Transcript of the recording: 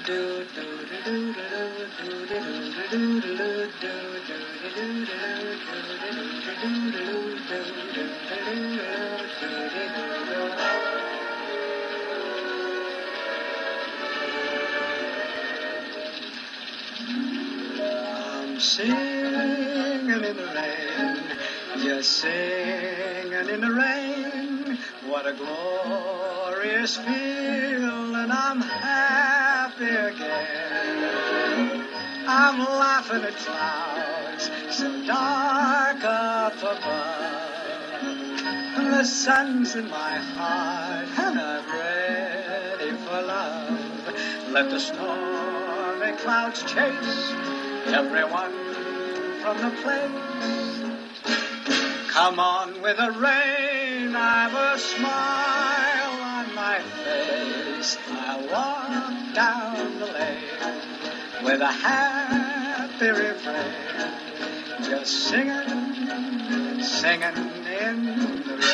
I'm singing in the rain, just singing in the rain. What a glorious feeling, I'm happy again. I'm laughing at clouds so dark up above. The sun's in my heart and I'm ready for love. Let the stormy clouds chase everyone from the place. Come on with the rain, I've a smile on my face. I walk down the lane with a happy refrain, just singing, singing in the rain.